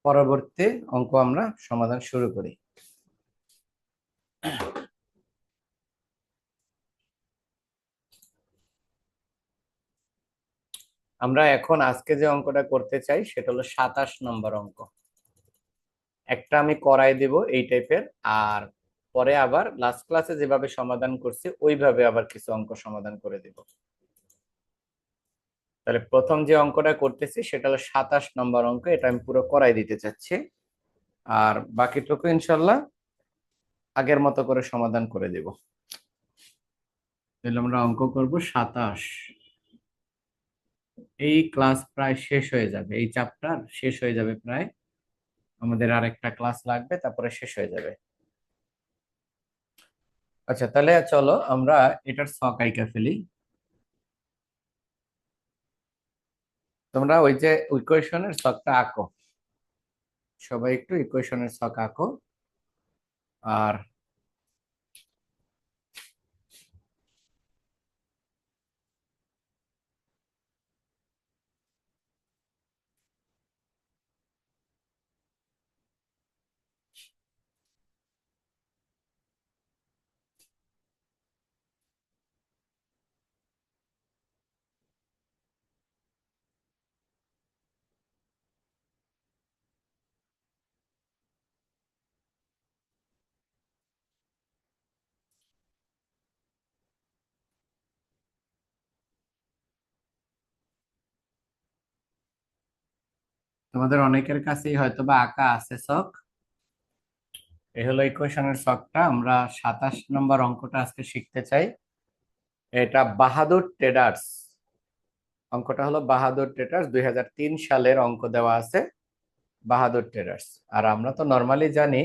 পরবর্তী অঙ্ক আমরা সমাধান শুরু করি। আমরা এখন আজকে যে অঙ্কটা করতে চাই সেটা হলো 27 নম্বর অঙ্ক। একটা আমি করাই দেব এই টাইপের, আর পরে আবার লাস্ট ক্লাসে যেভাবে সমাধান করছি ওইভাবে আবার কিছু অঙ্ক সমাধান করে দেব। তাহলে প্রথম যে অঙ্কটা করতেছি সেটা হলো 27 নম্বর অঙ্ক, এটা আমি পুরো করাই দিতে চাচ্ছি। আর বাকিটুকু ইনশাল্লাহ আগের মতো করে সমাধান করে দেব। তাহলে আমরা অঙ্ক করব 27। এই ক্লাস প্রায় শেষ হয়ে যাবে, এই চ্যাপ্টার শেষ হয়ে যাবে প্রায়। আমাদের আর একটা ক্লাস লাগবে, তারপরে শেষ হয়ে যাবে। আচ্ছা, তাহলে চলো আমরা এটার ছক আঁকা ফেলি। তোমরা ওই যে ইকুয়েশনের ছকটা আঁকো, সবাই একটু ইকুয়েশনের ছক আঁকো। আর তোমাদের অনেকের কাছেই হয়তো বা আঁকা আছে ছক। এই হলো ইকুয়েশনের ছকটা। আমরা 27 নম্বর অঙ্কটা আজকে শিখতে চাই। এটা বাহাদুর ট্রেডার্স। অঙ্কটা হলো বাহাদুর ট্রেডার্স, 2003 সালের অঙ্ক দেওয়া আছে। বাহাদুর ট্রেডার্স। আর আমরা তো নর্মালি জানি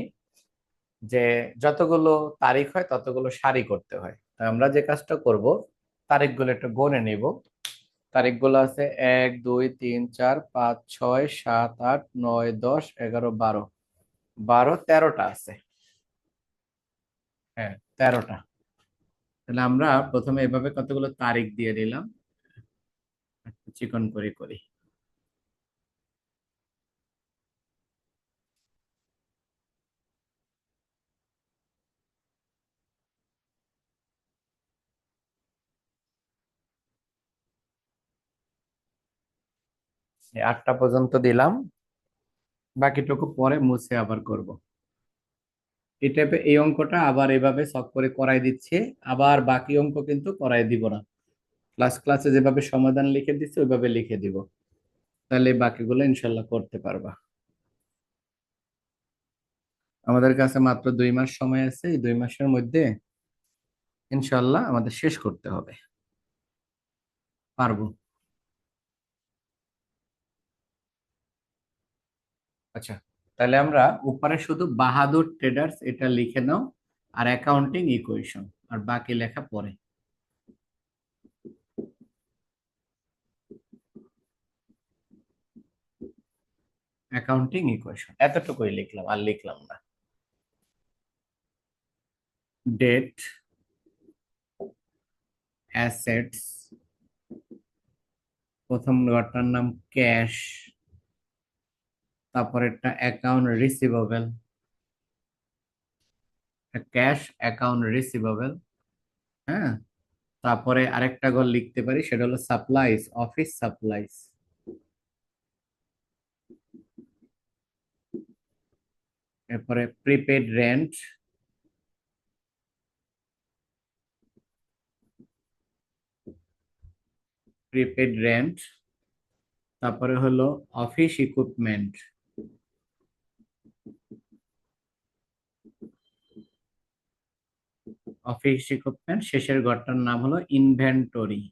যে যতগুলো তারিখ হয় ততগুলো সারি করতে হয়। তাই আমরা যে কাজটা করব, তারিখগুলো একটু গণে নিব। তারিখগুলো আছে 1 2 3 4 5 6 7 8 9 10 11 12। 13টা আছে। হ্যাঁ, 13টা। তাহলে আমরা প্রথমে এভাবে কতগুলো তারিখ দিয়ে দিলাম, একটু চিকন করে করি। 8টা পর্যন্ত দিলাম, বাকিটুকু পরে মুছে আবার করব। এই টাইপে এই অঙ্কটা আবার এভাবে সব করে করাই দিচ্ছে। আবার বাকি অঙ্ক কিন্তু করাই দিব না, ক্লাসে যেভাবে সমাধান লিখে দিচ্ছে ওইভাবে লিখে দিব। তাহলে বাকিগুলো ইনশাল্লাহ করতে পারবা। আমাদের কাছে মাত্র 2 মাস সময় আছে, এই 2 মাসের মধ্যে ইনশাল্লাহ আমাদের শেষ করতে হবে। পারবো। আচ্ছা, তাহলে আমরা উপরে শুধু বাহাদুর ট্রেডার্স এটা লিখে নাও, আর অ্যাকাউন্টিং ইকুয়েশন, আর বাকি লেখা পরে। অ্যাকাউন্টিং ইকুয়েশন এতটুকুই লিখলাম, আর লিখলাম না। ডেট, অ্যাসেটস, প্রথম ঘরটার নাম ক্যাশ, তারপর একটা account receivable, cash account receivable. হ্যাঁ, তারপরে আরেকটা ঘর লিখতে পারি, সেটা হলো সাপ্লাইজ, অফিস সাপ্লাইজ। এরপরে প্রিপেড রেন্ট, প্রিপেড রেন্ট। তারপরে হলো অফিস ইকুইপমেন্ট, অফিস ইকুইপমেন্ট। শেষের ঘরটার নাম হলো ইনভেন্টরি।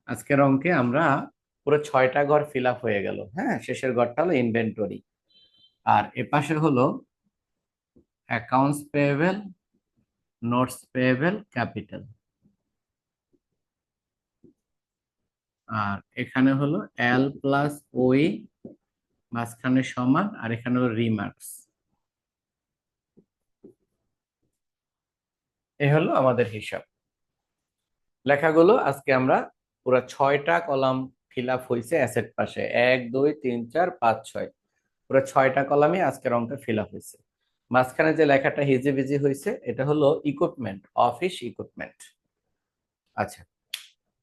আজকের অঙ্কে আমরা পুরো 6টা ঘর ফিল আপ হয়ে গেল। হ্যাঁ, শেষের ঘরটা হলো ইনভেন্টরি। আর এপাশে হলো accounts payable, notes payable, capital. আর এখানে হলো এল প্লাস ওই, মাঝখানে সমান, আর এখানে হলো রিমার্কস। এ হলো আমাদের হিসাব। লেখাগুলো আজকে আমরা পুরো 6টা কলাম ফিল আপ হয়েছে অ্যাসেট পাশে, 1 2 3 4 5 6, পুরো 6টা কলামই আজকের অঙ্কে ফিল আপ হয়েছে। মাঝখানে যে লেখাটা হিজিবিজি হয়েছে এটা হলো ইকুইপমেন্ট, অফিস ইকুইপমেন্ট। আচ্ছা,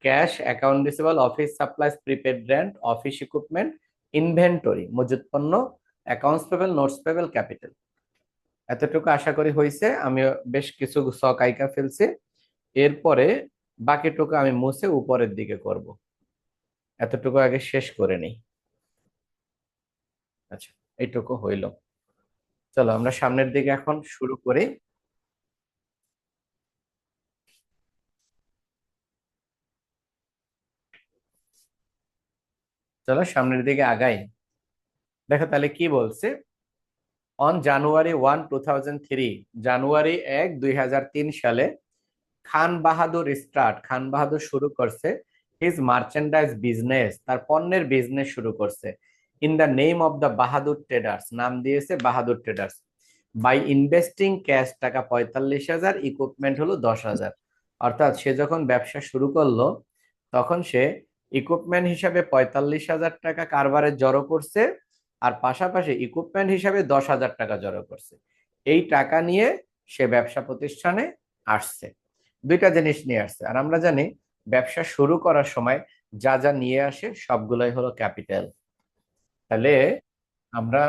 cash, account receivable, office supplies, prepaid rent, office equipment, inventory, মজুত পণ্য, accounts payable, notes payable, capital. এতটুকু আশা করি হয়েছে। আমি বেশ কিছু ছক আঁকা ফেলছি, এরপরে বাকিটুকু আমি মুছে উপরের দিকে করব। এতটুকু আগে শেষ করে নিই। আচ্ছা, এইটুকু হইল। চলো আমরা সামনের দিকে এখন শুরু করি। চলো সামনের দিকে আগাই। দেখো তাহলে কি বলছে। অন জানুয়ারি 1, 2003, জানুয়ারি 1, 2003 সালে খান বাহাদুর খান বাহাদুর শুরু করছে হিজ মার্চেন্ডাইজ বিজনেস, তার পণ্যের বিজনেস শুরু করছে। In the name of the Bahadur traders, নাম দিয়েছে বাহাদুর ট্রেডার্স। বাই ইনভেস্টিং ক্যাশ টাকা 45,000, ইকুইপমেন্ট হলো 10,000। অর্থাৎ সে যখন ব্যবসা শুরু করলো তখন সে ইকুইপমেন্ট হিসাবে 45,000 টাকা কারবারে জড়ো করছে, আর পাশাপাশি ইকুইপমেন্ট হিসাবে 10,000 টাকা জড়ো করছে। এই টাকা নিয়ে সে ব্যবসা প্রতিষ্ঠানে আসছে, দুইটা জিনিস নিয়ে আসছে। আর আমরা জানি ব্যবসা শুরু করার সময় যা যা নিয়ে আসে সবগুলোই হলো ক্যাপিটাল। তাহলে আমরা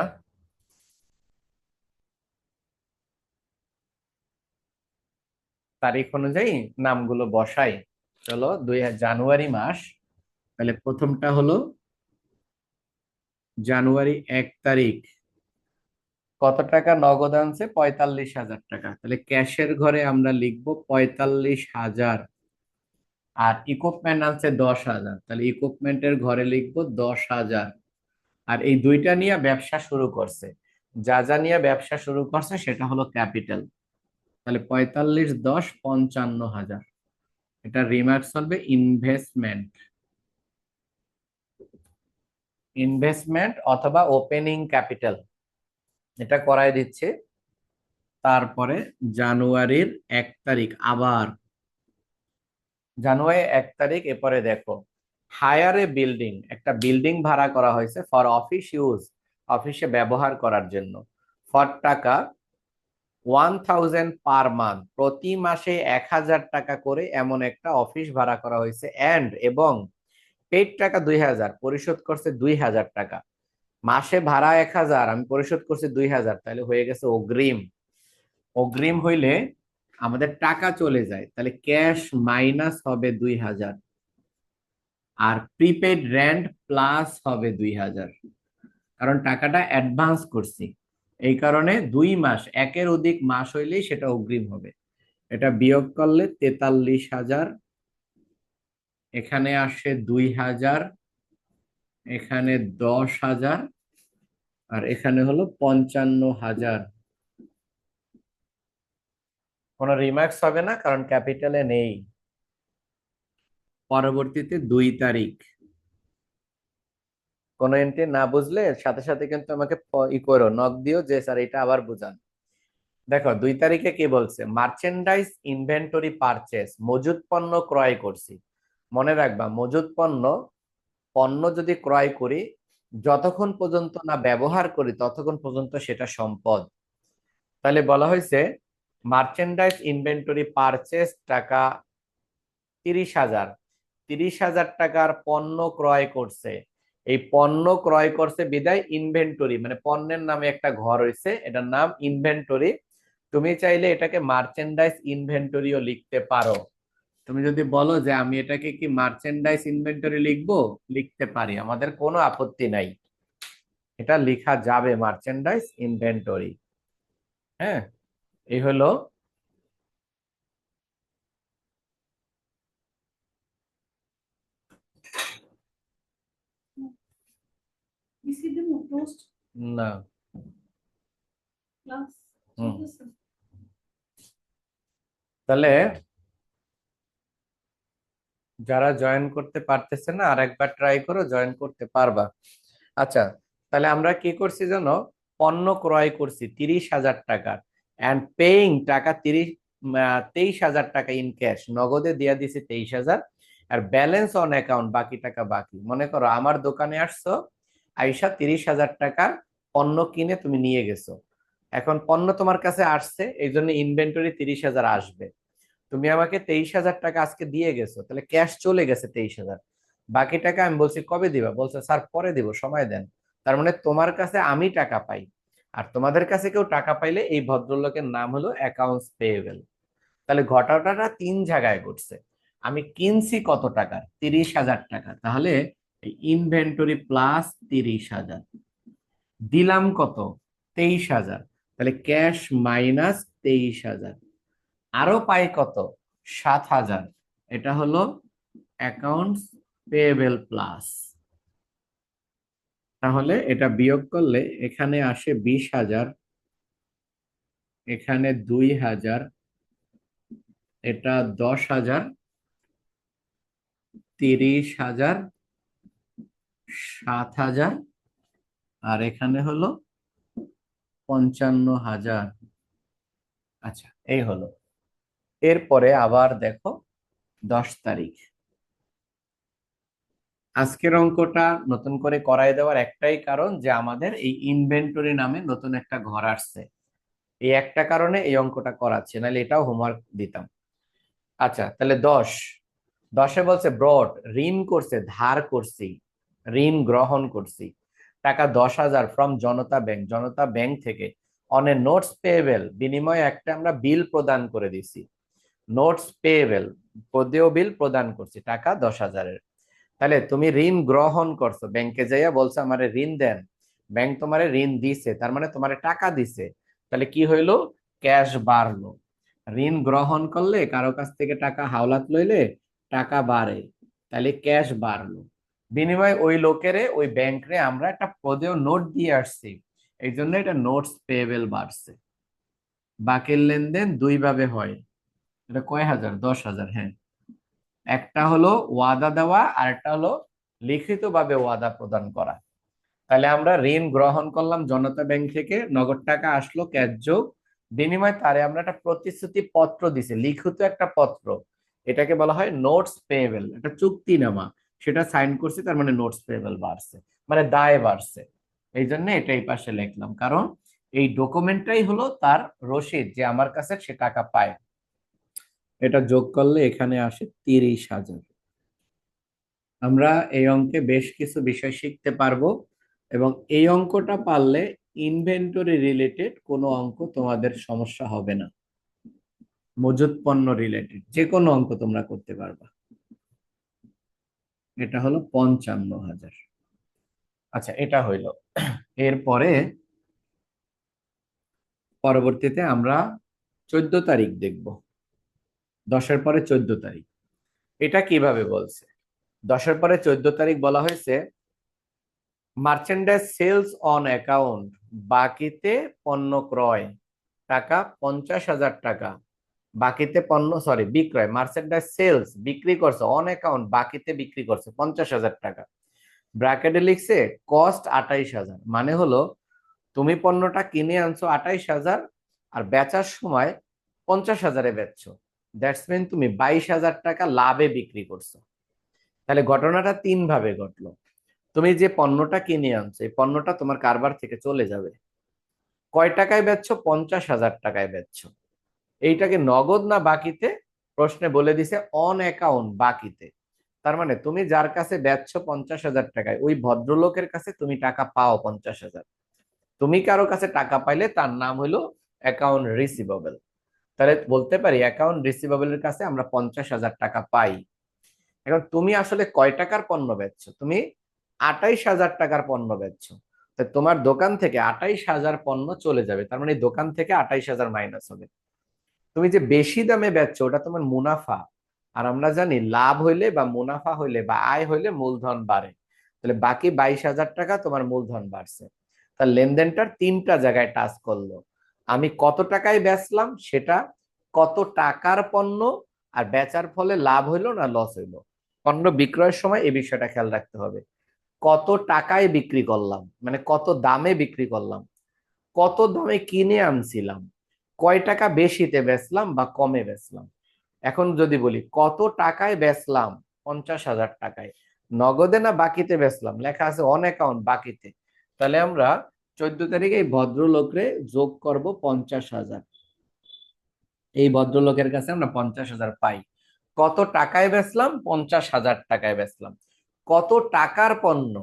তারিখ অনুযায়ী নামগুলো বসাই। চলো জানুয়ারি মাস, তাহলে প্রথমটা হলো জানুয়ারি 1 তারিখ। কত টাকা নগদ আনছে? 45,000 টাকা। তাহলে ক্যাশের ঘরে আমরা লিখবো 45,000। আর ইকুইপমেন্ট আনছে 10,000, তাহলে ইকুইপমেন্টের ঘরে লিখবো 10,000। আর এই দুইটা নিয়ে ব্যবসা শুরু করছে, যা যা নিয়ে ব্যবসা শুরু করছে সেটা হলো ক্যাপিটাল। তাহলে 45 10 55,000। এটা রিমার্কস হবে ইনভেস্টমেন্ট, ইনভেস্টমেন্ট অথবা ওপেনিং ক্যাপিটাল, এটা করাই দিচ্ছে। তারপরে জানুয়ারির 1 তারিখ, আবার জানুয়ারি 1 তারিখ, এরপরে দেখো হায়ার এ বিল্ডিং, একটা বিল্ডিং ভাড়া করা হয়েছে ফর অফিস ইউজ, অফিসে ব্যবহার করার জন্য। ফর টাকা 1,000 পার মান্থ, প্রতি মাসে 1,000 টাকা করে এমন একটা অফিস ভাড়া করা হয়েছে। এন্ড এবং পেড টাকা 2,000, পরিশোধ করছে 2,000 টাকা। মাসে ভাড়া 1,000, আমি পরিশোধ করছি 2,000, তাহলে হয়ে গেছে অগ্রিম। অগ্রিম হইলে আমাদের টাকা চলে যায়, তাহলে ক্যাশ মাইনাস হবে 2,000, আর প্রিপেড রেন্ট প্লাস হবে 2,000, কারণ টাকাটা অ্যাডভান্স করছি। এই কারণে 2 মাস, একের অধিক মাস হইলেই সেটা অগ্রিম হবে। এটা বিয়োগ করলে 43,000, এখানে আসে 2,000, এখানে 10,000, আর এখানে হলো 55,000। কোনো রিমার্কস হবে না কারণ ক্যাপিটালে নেই। পরবর্তীতে 2 তারিখ, কোনো এন্ট্রি না বুঝলে সাথে সাথে কিন্তু আমাকে ই করো, নক দিও যে স্যার এটা আবার বুঝান। দেখো 2 তারিখে কি বলছে, মার্চেন্ডাইজ ইনভেন্টরি পারচেস, মজুদ পণ্য ক্রয় করছি। মনে রাখবা মজুদ পণ্য, পণ্য যদি ক্রয় করি যতক্ষণ পর্যন্ত না ব্যবহার করি ততক্ষণ পর্যন্ত সেটা সম্পদ। তাহলে বলা হয়েছে মার্চেন্ডাইজ ইনভেন্টরি পারচেস টাকা 30,000, 30,000 টাকার পণ্য ক্রয় করছে। এই পণ্য ক্রয় করছে বিদায় ইনভেন্টরি, মানে পণ্যের নামে একটা ঘর হয়েছে, এটার নাম ইনভেন্টরি। তুমি চাইলে এটাকে মার্চেন্ডাইজ ইনভেন্টরিও লিখতে পারো। তুমি যদি বলো যে আমি এটাকে কি মার্চেন্ডাইজ ইনভেন্টরি লিখবো, লিখতে পারি, আমাদের কোনো আপত্তি নাই, এটা লেখা যাবে মার্চেন্ডাইজ ইনভেন্টরি। হ্যাঁ, এই হলো। না, হুম, তাহলে যারা জয়েন করতে পারতেছে না আরেকবার ট্রাই করো, জয়েন করতে পারবা। আচ্ছা, তাহলে আমরা কি করছি জানো, পণ্য ক্রয় করছি 30,000 টাকার, অ্যান্ড পেইং টাকা 23,000 টাকা ইন ক্যাশ, নগদে দিয়ে দিছি 23,000, আর ব্যালেন্স অন অ্যাকাউন্ট, বাকি টাকা বাকি। মনে করো আমার দোকানে আসছো, আইসা 30,000 টাকার পণ্য কিনে তুমি নিয়ে গেছো। এখন পণ্য তোমার কাছে আসছে, এই জন্য ইনভেন্টরি 30,000 আসবে। তুমি আমাকে 23,000 টাকা আজকে দিয়ে গেছো, তাহলে ক্যাশ চলে গেছে 23,000। বাকি টাকা আমি বলছি কবে দিবা, বলছে স্যার পরে দিব, সময় দেন। তার মানে তোমার কাছে আমি টাকা পাই, আর তোমাদের কাছে কেউ টাকা পাইলে এই ভদ্রলোকের নাম হলো অ্যাকাউন্টস পেয়েবল। তাহলে ঘটনাটা তিন জায়গায় ঘটছে। আমি কিনছি কত টাকা, 30,000 টাকা, তাহলে ইনভেন্টরি প্লাস 30,000, দিলাম কত, 23,000, তাহলে ক্যাশ মাইনাস 23,000, আরো পাই কত, 7,000, এটা হলো অ্যাকাউন্টস পেয়েবল প্লাস। তাহলে এটা বিয়োগ করলে এখানে আসে 20,000, এখানে 2,000, এটা 10,000, 30,000, 7,000, আর এখানে হলো 55,000। আচ্ছা, এই হলো। এরপরে আবার দেখো 10 তারিখ। আজকের অঙ্কটা নতুন করে করাই দেওয়ার একটাই কারণ যে আমাদের এই ইনভেন্টরি নামে নতুন একটা ঘর আসছে, এই একটা কারণে এই অঙ্কটা করাচ্ছে, নাহলে এটাও হোমওয়ার্ক দিতাম। আচ্ছা, তাহলে 10 বলছে ব্রড, ঋণ করছে, ধার করছি, ঋণ গ্রহণ করছি, টাকা 10,000 from Janata bank, Janata bank থেকে, অন এ নোটস পেয়েবল, বিনিময়ে একটা আমরা বিল প্রদান করে দিছি। নোটস পেয়েবল, পদেয় বিল প্রদান করছি টাকা 10,000-এর। তাহলে তুমি ঋণ গ্রহণ করছো, ব্যাংকে যাইয়া বলছো আমারে ঋণ দেন, ব্যাংক তোমারে ঋণ দিছে, তার মানে তোমারে টাকা দিছে। তাহলে কি হইলো, ক্যাশ বাড়লো। ঋণ গ্রহণ করলে, কারো কাছ থেকে টাকা হাওলাত লইলে টাকা বাড়ে, তাহলে ক্যাশ বাড়লো। বিনিময়ে ওই লোকেরে, ওই ব্যাংকে আমরা একটা পদেয় নোট দিয়ে আসছি, এই জন্য এটা নোটস পেয়েবল বাড়ছে। বাকির লেনদেন দুই ভাবে হয়। এটা কয় হাজার, 10,000, হ্যাঁ। একটা হলো ওয়াদা দেওয়া, আর একটা হলো লিখিত ভাবে ওয়াদা প্রদান করা। তাহলে আমরা ঋণ গ্রহণ করলাম জনতা ব্যাংক থেকে, নগদ টাকা আসলো ক্যাশ যোগ, বিনিময়ে তারে আমরা একটা প্রতিশ্রুতি পত্র দিছি, লিখিত একটা পত্র, এটাকে বলা হয় নোটস পেয়েবল, একটা চুক্তিনামা, সেটা সাইন করছি, তার মানে নোটস পেয়েবল বাড়ছে, মানে দায় বাড়ছে। এই জন্য এটা এই পাশে লিখলাম, কারণ এই ডকুমেন্টটাই হলো তার রসিদ যে আমার কাছে সে টাকা পায়। এটা যোগ করলে এখানে আসে 30,000। আমরা এই অঙ্কে বেশ কিছু বিষয় শিখতে পারবো, এবং এই অঙ্কটা পারলে ইনভেন্টরি রিলেটেড কোনো অঙ্ক তোমাদের সমস্যা হবে না। মজুত পণ্য রিলেটেড যে কোনো অঙ্ক তোমরা করতে পারবা। এটা হলো 55,000। আচ্ছা, এটা হইলো। এরপরে পরবর্তীতে আমরা 14 তারিখ দেখব। 10-এর পরে 14 তারিখ, এটা কিভাবে বলছে। 10-এর পরে 14 তারিখ বলা হয়েছে, মার্চেন্ডাইজ সেলস অন অ্যাকাউন্ট, বাকিতে পণ্য ক্রয়, টাকা 50,000 টাকা, বাকিতে পণ্য, সরি বিক্রয়, মার্চেন্ডাইজ সেলস বিক্রি করছে, অন অ্যাকাউন্ট বাকিতে বিক্রি করছে 50,000 টাকা। ব্র্যাকেটে লিখছে কস্ট 28,000, মানে হলো তুমি পণ্যটা কিনে আনছো 28,000, আর বেচার সময় 50,000-এ বেচছো, দ্যাটস মিন তুমি 22,000 টাকা লাভে বিক্রি করছো। তাহলে ঘটনাটা তিন ভাবে ঘটলো। তুমি যে পণ্যটা কিনে আনছো, এই পণ্যটা তোমার কারবার থেকে চলে যাবে, কয় টাকায় বেচছো, 50,000 টাকায় বেচছো। এইটাকে নগদ না বাকিতে, প্রশ্নে বলে দিছে অন অ্যাকাউন্ট বাকিতে। তার মানে তুমি যার কাছে বেচছো 50,000 টাকায়, ওই ভদ্রলোকের কাছে তুমি টাকা পাও 50,000। তুমি কারো কাছে টাকা পাইলে তার নাম হলো অ্যাকাউন্ট রিসিভেবল। তাহলে বলতে পারি অ্যাকাউন্ট রিসিভেবলের কাছে আমরা 50,000 টাকা পাই। এখন তুমি আসলে কয় টাকার পণ্য বেচছো, তুমি 28,000 টাকার পণ্য বেচছো, তো তোমার দোকান থেকে 28,000 পণ্য চলে যাবে, তার মানে দোকান থেকে 28,000 মাইনাস হবে। তুমি যে বেশি দামে বেচছো ওটা তোমার মুনাফা, আর আমরা জানি লাভ হইলে বা মুনাফা হইলে বা আয় হইলে মূলধন বাড়ে। তাহলে বাকি 22,000 টাকা তোমার মূলধন বাড়ছে। তার লেনদেনটার তিনটা জায়গায় টাচ করলো, আমি কত টাকায় বেচলাম সেটা, কত টাকার পণ্য, আর বেচার ফলে লাভ হইলো না লস হইলো। পণ্য বিক্রয়ের সময় এই বিষয়টা খেয়াল রাখতে হবে, কত টাকায় বিক্রি করলাম, মানে কত দামে বিক্রি করলাম, কত দামে কিনে আনছিলাম, কয় টাকা বেশিতে বেচলাম বা কমে বেচলাম। এখন যদি বলি কত টাকায় বেচলাম, 50,000 টাকায়। নগদে না বাকিতে বেচলাম, লেখা আছে অন অ্যাকাউন্ট বাকিতে। তাহলে আমরা 14 তারিখে এই ভদ্রলোকরে যোগ করব 50,000। এই ভদ্রলোকের কাছে আমরা 50,000 পাই। কত টাকায় বেচলাম? 50,000 টাকায় বেচলাম। কত টাকার পণ্য?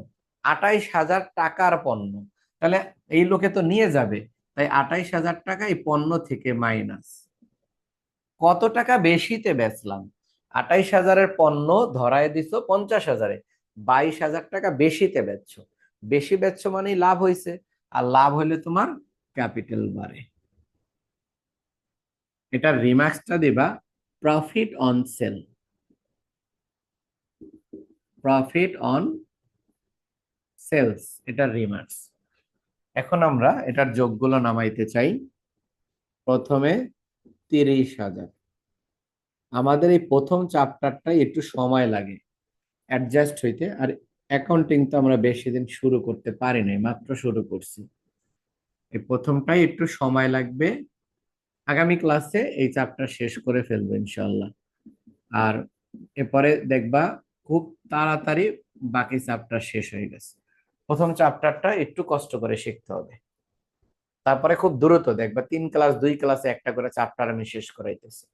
28,000 টাকার পণ্য। তাহলে এই লোকে তো নিয়ে যাবে, তাই 28,000 টাকা এই পণ্য থেকে মাইনাস। কত টাকা বেশিতে বেচলাম? 28,000-এর পণ্য ধরায় দিছো 50,000-এ, 22,000 টাকা বেশিতে বেচছো। বেশি বেচছো মানেই লাভ হয়েছে, আর লাভ হইলে তোমার ক্যাপিটাল বাড়ে। এটা রিমার্কসটা দিবা profit on sale. Profit on sales, এটা রিমার্কস। এখন আমরা এটার যোগগুলো নামাইতে চাই। প্রথমে 30,000। আমাদের এই প্রথম চ্যাপ্টারটাই একটু সময় লাগে অ্যাডজাস্ট হইতে, আর অ্যাকাউন্টিং তো আমরা বেশি দিন শুরু করতে পারি নাই, মাত্র শুরু করছি। এই প্রথমটাই একটু সময় লাগবে। আগামী ক্লাসে এই চ্যাপ্টার শেষ করে ফেলবো ইনশাল্লাহ। আর এরপরে দেখবা খুব তাড়াতাড়ি বাকি চ্যাপ্টার শেষ হয়ে গেছে। প্রথম চ্যাপ্টারটা একটু কষ্ট করে শিখতে হবে, তারপরে খুব দ্রুত দেখবা 3 ক্লাস 2 ক্লাসে একটা করে চ্যাপ্টার আমি শেষ করাইতেছি।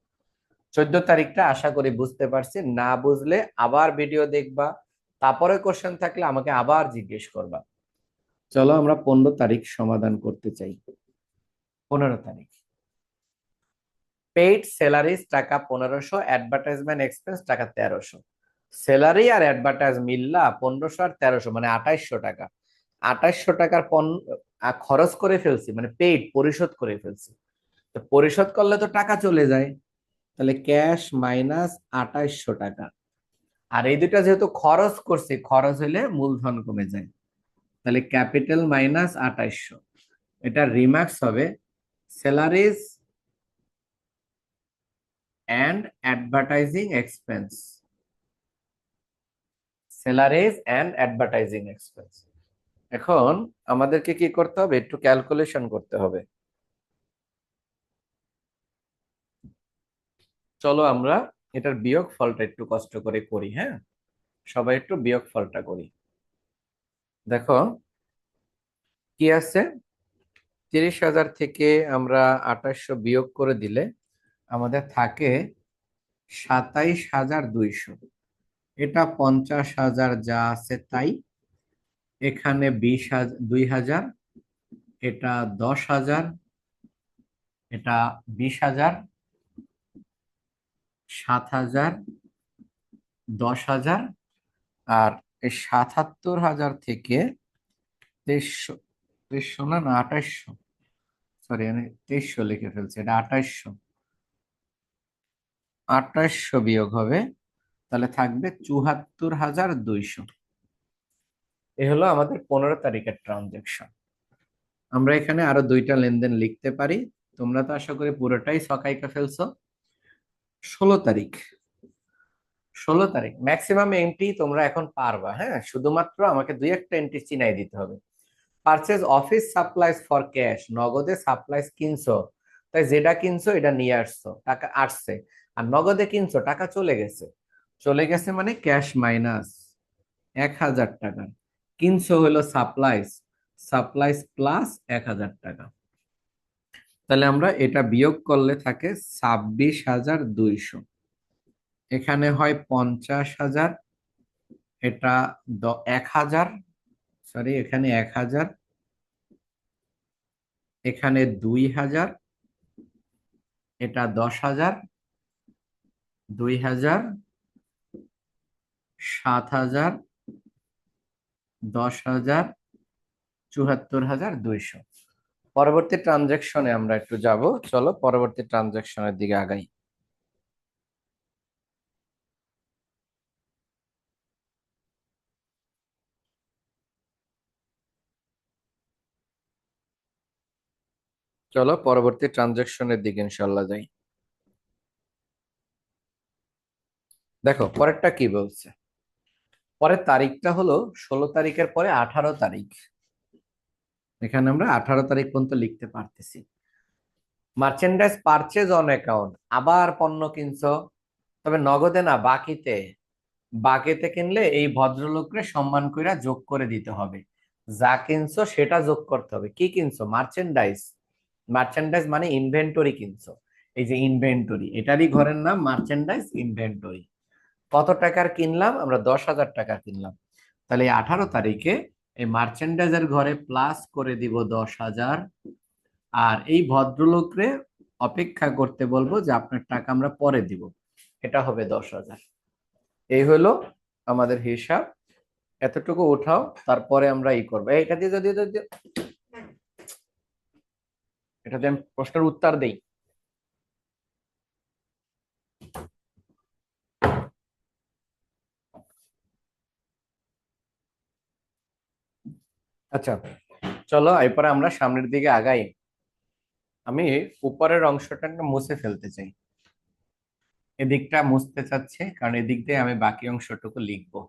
14 তারিখটা আশা করি বুঝতে পারছি। না বুঝলে আবার ভিডিও দেখবা, তারপরে কোশ্চেন থাকলে আমাকে আবার জিজ্ঞেস করবা। চলো আমরা 15 তারিখ সমাধান করতে চাই। 15 তারিখ পেইড স্যালারিজ টাকা 1500, অ্যাডভার্টাইজমেন্ট এক্সপেন্স টাকা 1300। স্যালারি আর অ্যাডভার্টাইজ মিল্লা 1500 আর 1300 মানে 2800 টাকা। 2800 টাকার খরচ করে ফেলছি, মানে পেইড পরিশোধ করে ফেলছি। তো পরিশোধ করলে তো টাকা চলে যায়, তাহলে ক্যাশ মাইনাস 2800 টাকা। আর এই দুটা যেহেতু খরচ করছি, খরচ হলে মূলধন কমে যায়, তাহলে ক্যাপিটাল মাইনাস 2800। এটা রিমার্কস হবে salaries and advertising expense. Salaries and advertising expense. এখন আমাদেরকে কি করতে হবে? একটু ক্যালকুলেশন করতে হবে। চলো আমরা এটার বিয়োগ ফলটা একটু কষ্ট করে করি। হ্যাঁ, সবাই একটু বিয়োগ ফলটা করি। দেখো কি আছে, 30,000 থেকে আমরা 2800 বিয়োগ করে দিলে আমাদের থাকে 27,200। এটা 50,000 যা আছে তাই। এখানে 20,000, 2,000, এটা 10,000, এটা 20,000, 7,000, 10,000, আর এই 77,000 থেকে 2300, 2300 না না 2800, সরি আমি 2300 লিখে ফেলছি, এটা 2800। 2800 বিয়োগ হবে, তাহলে থাকবে 74,200। এ হলো আমাদের 15 তারিখের ট্রানজেকশন। আমরা এখানে আরো দুইটা লেনদেন লিখতে পারি। তোমরা তো আশা করি পুরোটাই সকাইকা ফেলছো। 16 তারিখ। 16 তারিখ ম্যাক্সিমাম এন্ট্রি তোমরা এখন পারবা। হ্যাঁ, শুধুমাত্র আমাকে দুই একটা এন্ট্রি চিনাই দিতে হবে। Purchase office supplies for cash, নগদে সাপ্লাইজ কিনছো, তাই যেটা কিনছো এটা নিয়ে আসছো, টাকা আসছে। আর নগদে কিনছো, টাকা চলে গেছে। চলে গেছে মানে ক্যাশ মাইনাস 1,000 টাকা। কিনছো হলো সাপ্লাইজ, সাপ্লাইজ প্লাস 1,000 টাকা। তাহলে আমরা এটা বিয়োগ করলে থাকে 26,200। এখানে হয় 50,000, এটা 1,000, সরি এখানে 1,000, এখানে 2,000, এটা 10,000, 2,000, 7,000, 10,000, 74,200। পরবর্তী ট্রানজেকশনে আমরা একটু যাব। চলো পরবর্তী ট্রানজেকশনের দিকে আগাই। চলো পরবর্তী ট্রানজেকশনের দিকে ইনশাল্লাহ যাই। দেখো পরেরটা কি বলছে। পরের তারিখটা হলো 16 তারিখের পরে 18 তারিখ। এখানে আমরা 18 তারিখ পর্যন্ত লিখতে পারতেছি। মার্চেন্ডাইজ পারচেজ অন অ্যাকাউন্ট, আবার পণ্য কিনছো, তবে নগদে না বাকিতে। বাকেতে কিনলে এই ভদ্রলোককে সম্মান কইরা যোগ করে দিতে হবে। যা কিনছো সেটা যোগ করতে হবে। কি কিনছো? মার্চেন্ডাইজ। মার্চেন্ডাইজ মানে ইনভেন্টরি কিনছো। এই যে ইনভেন্টরি, এটারই ঘরের নাম মার্চেন্ডাইজ ইনভেন্টরি। কত টাকার কিনলাম? আমরা 10,000 টাকা কিনলাম। তাহলে এই 18 তারিখে এই মার্চেন্ডাইজের ঘরে প্লাস করে দিব 10,000। আর এই ভদ্রলোকরে অপেক্ষা করতে বলবো যে আপনার টাকা আমরা পরে দিব। এটা হবে 10,000। এই হলো আমাদের হিসাব। এতটুকু উঠাও, তারপরে আমরা ই করবো। এটা দিয়ে যদি এটা দিয়ে আমি প্রশ্নের উত্তর দেই। আচ্ছা, চলো এরপরে আমরা সামনের দিকে আগাই। আমি উপরের অংশটা একটু মুছে ফেলতে চাই। এদিকটা মুছতে চাচ্ছি কারণ এদিক দিয়ে আমি বাকি অংশটুকু লিখবো।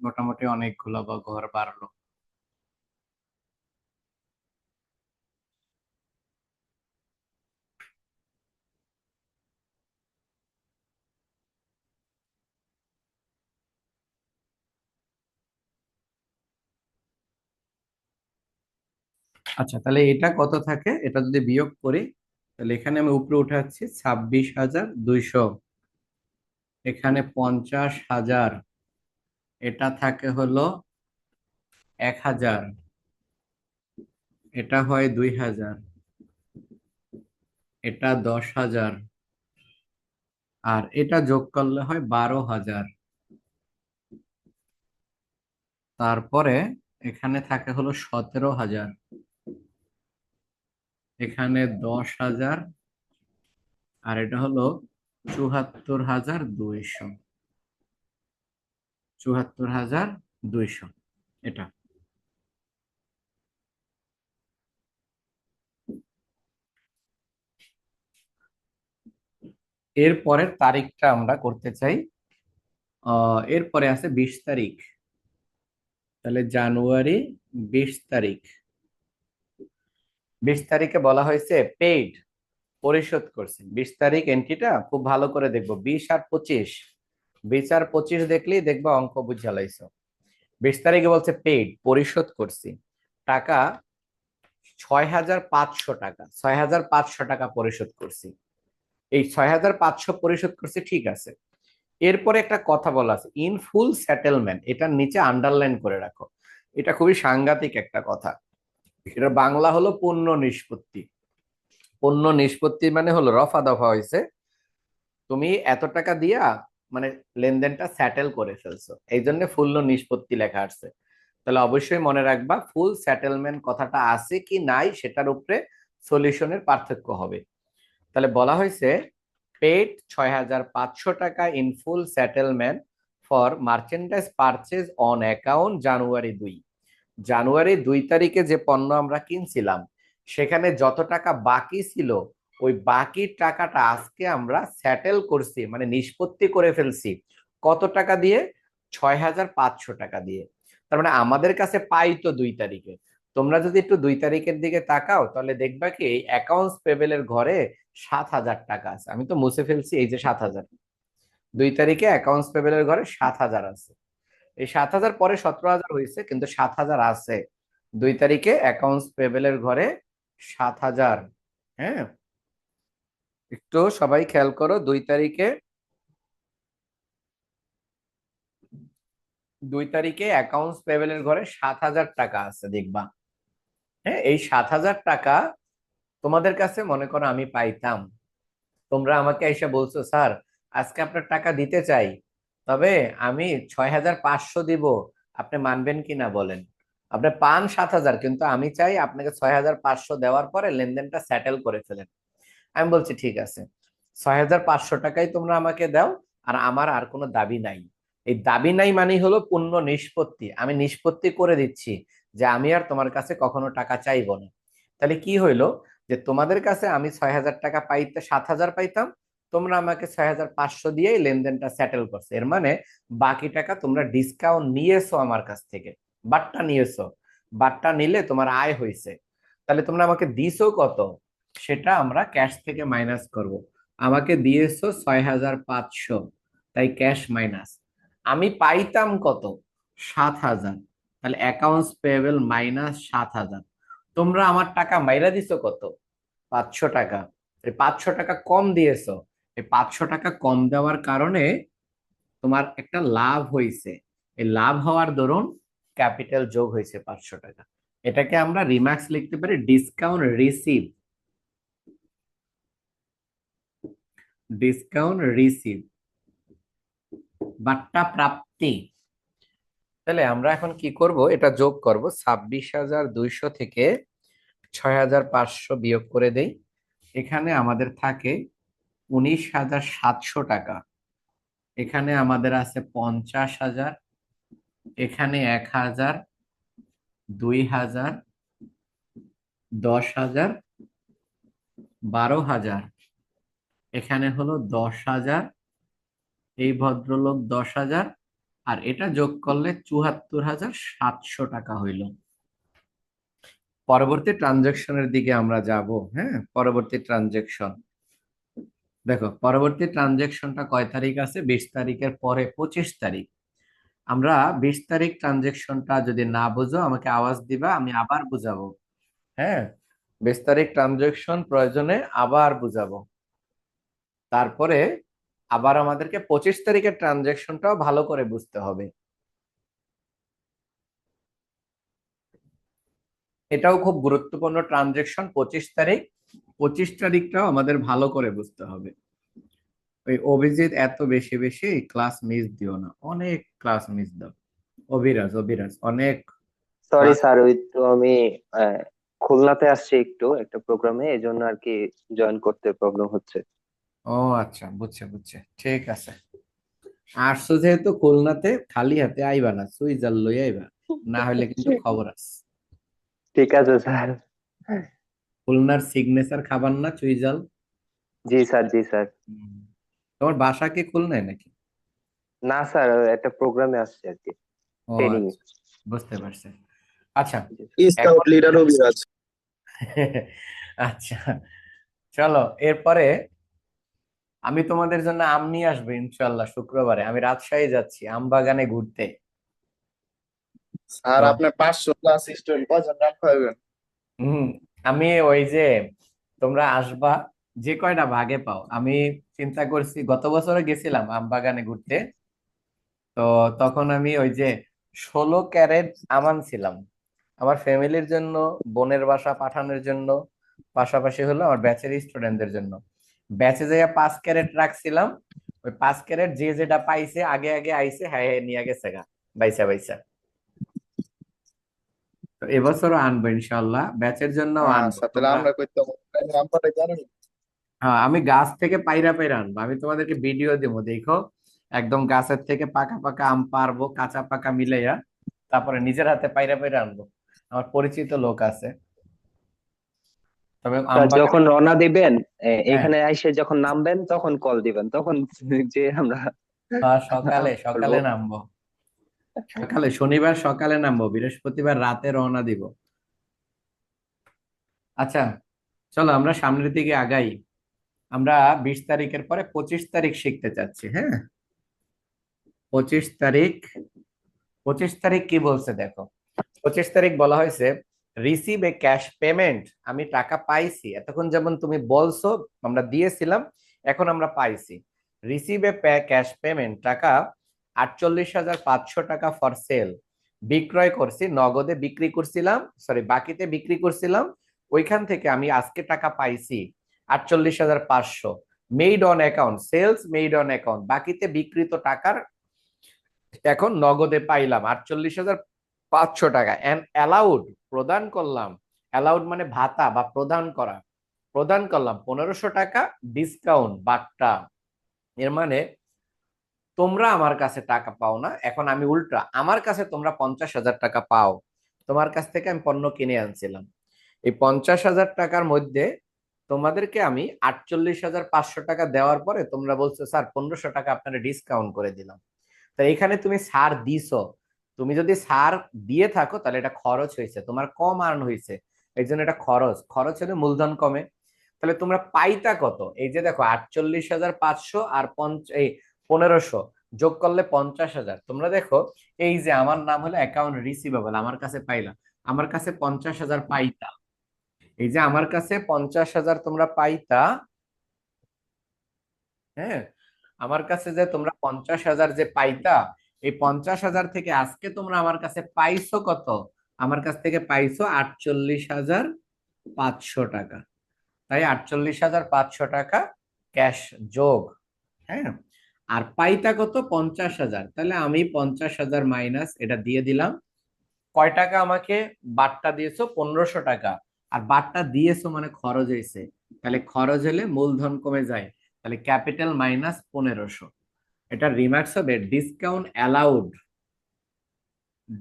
মোটামুটি অনেকগুলো বা ঘর বাড়লো। আচ্ছা, তাহলে এটা কত থাকে? এটা যদি বিয়োগ করি, তাহলে এখানে আমি উপরে উঠাচ্ছি 26,200, এখানে 50,000, এটা থাকে হলো 1,000, এটা হয় 2,000, এটা 10,000, আর এটা যোগ করলে হয় 12,000। তারপরে এখানে থাকে হলো 17,000, এখানে 10,000, আর এটা হলো 74,200। 74,200 এটা। এর পরের তারিখটা আমরা করতে চাই। এরপরে আছে 20 তারিখ। তাহলে জানুয়ারি 20 তারিখ। 20 তারিখে বলা হয়েছে পেইড, পরিশোধ করছি। 20 তারিখ এন্ট্রিটা খুব ভালো করে দেখবো। 20 আর 25, 20 আর 25 দেখলেই দেখবো অঙ্ক বুঝালাইছো। 20 তারিখে বলছে পেইড, পরিশোধ করছি টাকা 6,500 টাকা। 6,500 টাকা পরিশোধ করছি। এই 6,500 পরিশোধ করছি, ঠিক আছে। এরপরে একটা কথা বলা আছে, ইন ফুল সেটেলমেন্ট, এটার নিচে আন্ডারলাইন করে রাখো। এটা খুবই সাংঘাতিক একটা কথা। এটা বাংলা হলো পূর্ণ নিষ্পত্তি। পূর্ণ নিষ্পত্তি মানে হলো রফা দফা হয়েছে, তুমি এত টাকা দিয়া মানে লেনদেনটা সেটেল করে ফেলছো, এই জন্য ফুল নিষ্পত্তি লেখা আসছে। তাহলে অবশ্যই মনে রাখবা ফুল সেটেলমেন্ট কথাটা আছে কি নাই সেটার উপরে সলিউশনের পার্থক্য হবে। তাহলে বলা হয়েছে পেড 6,500 টাকা in full settlement for merchandise purchase on account January 2। জানুয়ারি 2 তারিখে যে পণ্য আমরা কিনছিলাম সেখানে যত টাকা বাকি ছিল ওই বাকি টাকাটা আজকে আমরা সেটেল করছি, মানে নিষ্পত্তি করে ফেলছি। কত টাকা দিয়ে? 6,500 টাকা দিয়ে। তার মানে আমাদের কাছে পাই তো 2 তারিখে। তোমরা যদি একটু 2 তারিখের দিকে তাকাও তাহলে দেখবা কি এই অ্যাকাউন্টস পেবেলের ঘরে 7,000 টাকা আছে। আমি তো মুছে ফেলছি, এই যে 7,000। 2 তারিখে অ্যাকাউন্টস পেবেলের ঘরে 7,000 আছে। এই 7,000 পরে 17,000 হয়েছে, কিন্তু 7,000 আছে। 2 তারিখে অ্যাকাউন্টস পেবেলের ঘরে 7,000। হ্যাঁ, একটু সবাই খেয়াল করো। 2 তারিখে অ্যাকাউন্টস পেবেলের ঘরে 7,000 টাকা আছে দেখবা। হ্যাঁ, এই 7,000 টাকা তোমাদের কাছে মনে করো আমি পাইতাম, তোমরা আমাকে এসে বলছো স্যার আজকে আপনার টাকা দিতে চাই, তবে আমি 6,500 দিব, আপনি মানবেন কিনা বলেন? আপনি পান 7,000, কিন্তু আমি চাই আপনাকে 6,500 দেওয়ার পরে লেনদেনটা সেটেল করে ফেলেন। আমি বলছি ঠিক আছে, 6,500 টাকাই তোমরা আমাকে দাও, আর আমার আর কোনো দাবি নাই। এই দাবি নাই মানে হলো পূর্ণ নিষ্পত্তি, আমি নিষ্পত্তি করে দিচ্ছি যে আমি আর তোমার কাছে কখনো টাকা চাইবো না। তাহলে কি হইলো, যে তোমাদের কাছে আমি 6,000 টাকা পাইতে 7,000 পাইতাম, তোমরা আমাকে 6,500 দিয়েই লেনদেনটা সেটেল করছে। এর মানে বাকি টাকা তোমরা ডিসকাউন্ট নিয়েছো আমার কাছ থেকে, বাট্টা নিয়েছো। বাট্টা নিলে তোমার আয় হয়েছে। তাহলে তোমরা আমাকে দিছো কত, সেটা আমরা ক্যাশ থেকে মাইনাস করব। আমাকে দিয়েছো 6,500, তাই ক্যাশ মাইনাস। আমি পাইতাম কত, 7,000, তাহলে অ্যাকাউন্টস পেয়েবল মাইনাস 7,000। তোমরা আমার টাকা মাইরা দিছো কত, 500 টাকা। এই 500 টাকা কম দিয়েছো। এই 500 টাকা কম দেওয়ার কারণে তোমার একটা লাভ হয়েছে। এই লাভ হওয়ার দরুন ক্যাপিটাল যোগ হয়েছে 500 টাকা। এটাকে আমরা রিমার্কস লিখতে পারি ডিসকাউন্ট রিসিভ। ডিসকাউন্ট রিসিভ, বাট্টা প্রাপ্তি। তাহলে আমরা এখন কি করব, এটা যোগ করব। 26,200 থেকে 6,500 বিয়োগ করে দেই। এখানে আমাদের থাকে 19,700 টাকা। এখানে আমাদের আছে 50,000, এখানে 1,000, 2,000, 10,000, 12,000, এখানে হলো 10,000, এই ভদ্রলোক 10,000, আর এটা যোগ করলে 74,700 টাকা হইল। পরবর্তী ট্রানজেকশনের দিকে আমরা যাব। হ্যাঁ, পরবর্তী ট্রানজেকশন দেখো, পরবর্তী ট্রানজেকশনটা কয় তারিখ আছে, 20 তারিখের পরে 25 তারিখ। আমরা 20 তারিখ ট্রানজেকশনটা যদি না বুঝো আমাকে আওয়াজ দিবা, আমি আবার বুঝাবো। হ্যাঁ, 20 তারিখ ট্রানজেকশন প্রয়োজনে আবার বুঝাবো। তারপরে আবার আমাদেরকে 25 তারিখের ট্রানজেকশনটাও ভালো করে বুঝতে হবে। এটাও খুব গুরুত্বপূর্ণ ট্রানজেকশন 25 তারিখ। 25 তারিখটাও আমাদের ভালো করে বুঝতে হবে। ওই অভিজিৎ এত বেশি বেশি ক্লাস মিস দিও না, অনেক ক্লাস মিস দাও। অভিরাজ, অভিরাজ অনেক সরি ক্লাস। স্যার, ওই তো আমি আহ, খুলনাতে আসছি একটু একটা প্রোগ্রামে, এই জন্য আর কি জয়েন করতে প্রবলেম হচ্ছে। ও আচ্ছা, বুঝছে বুঝছে, ঠিক আছে। আসছো যেহেতু খুলনাতে, খালি হাতে আইবা না, সুইজার লই আইবা, না হলে কিন্তু খবর আছে। ঠিক আছে স্যার। খুলনার সিগনেচার খাবার না চুইজাল। জি স্যার, জি স্যার। হুম। তোমার বাসা কি খুলনায় নাকি? না স্যার, একটা প্রোগ্রামে আসছি আর কি, ও ট্রেনিং এ। আচ্ছা, বুঝতে পারছি। আচ্ছা, স্কাউট এখন লিডার অভিরাজ। আচ্ছা, চলো এরপরে আমি তোমাদের জন্য আম নিয়ে আসবো ইনশাল্লাহ। শুক্রবারে আমি রাজশাহী যাচ্ছি আম বাগানে ঘুরতে। আর তো আপনার 500+ স্টুডেন্ট কয়জন রান খাওয়াবেন? হম, আমি ওই যে তোমরা আসবা, যে কয়টা ভাগে পাও। আমি চিন্তা করছি, গত বছরে গেছিলাম আম বাগানে ঘুরতে। তো তখন আমি ওই যে 16 ক্যারেট আম আনছিলাম আমার ফ্যামিলির জন্য, বোনের বাসা পাঠানোর জন্য, পাশাপাশি হলো আমার ব্যাচের স্টুডেন্টদের জন্য। ব্যাচে যাইয়া 5 ক্যারেট রাখছিলাম। ওই 5 ক্যারেট যে যেটা পাইছে আগে আগে আইছে, হ্যাঁ হ্যাঁ নিয়ে গেছে গা, বাইসা বাইসা। তো এবছরও আনবো ইনশাল্লাহ, ব্যাচের জন্য আনবো আচ্ছা, তাহলে তোমরা। আমরা করতে নাম্বারটা জানেন? হ্যাঁ, আমি গাছ থেকে পাইরা পাইরা আনবো। আমি তোমাদেরকে ভিডিও দেবো, দেখো। একদম গাছের থেকে পাকা পাকা আম পারবো, কাঁচা পাকা মিলাইয়া, তারপরে নিজের হাতে পাইরা পাইরা আনবো। আমার পরিচিত লোক আছে। তবে আম স্যার বাগান। যখন রওনা দিবেন, হ্যাঁ, এখানে এসে যখন নামবেন তখন কল দিবেন, তখন যে আমরা সকালে বলবো। সকালে নামবো। সকালে শনিবার সকালে নামবো, বৃহস্পতিবার রাতে রওনা দিব। আচ্ছা, চলো আমরা সামনের দিকে আগাই। আমরা 20 তারিখের পরে 25 তারিখ শিখতে চাচ্ছি। হ্যাঁ, 25 তারিখ। 25 তারিখ কি বলছে দেখো। 25 তারিখ বলা হয়েছে রিসিভ এ ক্যাশ পেমেন্ট। আমি টাকা পাইছি, এতক্ষণ যেমন তুমি বলছো আমরা দিয়েছিলাম, এখন আমরা পাইছি। রিসিভ এ ক্যাশ পেমেন্ট, টাকা 48,500 টাকা ফর সেল। বিক্রয় করছি, নগদে বিক্রি করছিলাম, সরি বাকিতে বিক্রি করছিলাম। ওইখান থেকে আমি আজকে টাকা পাইছি 48,500। Made on account, sales made on account, বাকিতে বিক্রিত টাকার এখন নগদে পাইলাম 48,500 টাকা। এন্ড অ্যালাউড, প্রদান করলাম। অ্যালাউড মানে ভাতা বা প্রদান করা। প্রদান করলাম 1,500 টাকা ডিসকাউন্ট বাট্টা। এর মানে তোমরা আমার কাছে টাকা পাও না, এখন আমি উল্টা আমার কাছে তোমরা 50,000 টাকা পাও। তোমার কাছ থেকে আমি পণ্য কিনে আনছিলাম, এই 50,000 টাকার মধ্যে তোমাদেরকে আমি 48,500 টাকা দেওয়ার পরে তোমরা বলছো স্যার 1500 টাকা আপনারা ডিসকাউন্ট করে দিলাম। তো এখানে তুমি সার দিছো, তুমি যদি সার দিয়ে থাকো তাহলে এটা খরচ হয়েছে, তোমার কম আর্ন হয়েছে, এই জন্য এটা খরচ, খরচ হলে মূলধন কমে। তাহলে তোমরা পাইতা কত? এই যে দেখো 48,500 আর এই 1500 যোগ করলে 50,000। তোমরা দেখো এই যে আমার নাম হলো অ্যাকাউন্ট রিসিভেবল, আমার কাছে পাইলা, আমার কাছে 50,000 পাইতা, এই যে আমার কাছে 50,000 তোমরা পাইতা। হ্যাঁ, আমার কাছে যে তোমরা 50,000 যে পাইতা, এই 50,000 থেকে আজকে তোমরা আমার কাছে পাইছো কত? আমার কাছ থেকে পাইছো 48,500 টাকা। তাই 48,500 টাকা ক্যাশ যোগ। হ্যাঁ, আর পাইতা কত? 50,000। তাহলে আমি 50,000 মাইনাস এটা দিয়ে দিলাম। কয় টাকা আমাকে বাট্টা দিয়েছো? 1500 টাকা। আর বাট্টা দিয়েছো মানে খরচ হয়েছে, তাহলে খরচ হলে মূলধন কমে যায়, তাহলে ক্যাপিটাল মাইনাস 1500। এটা রিমার্কস হবে discount allowed,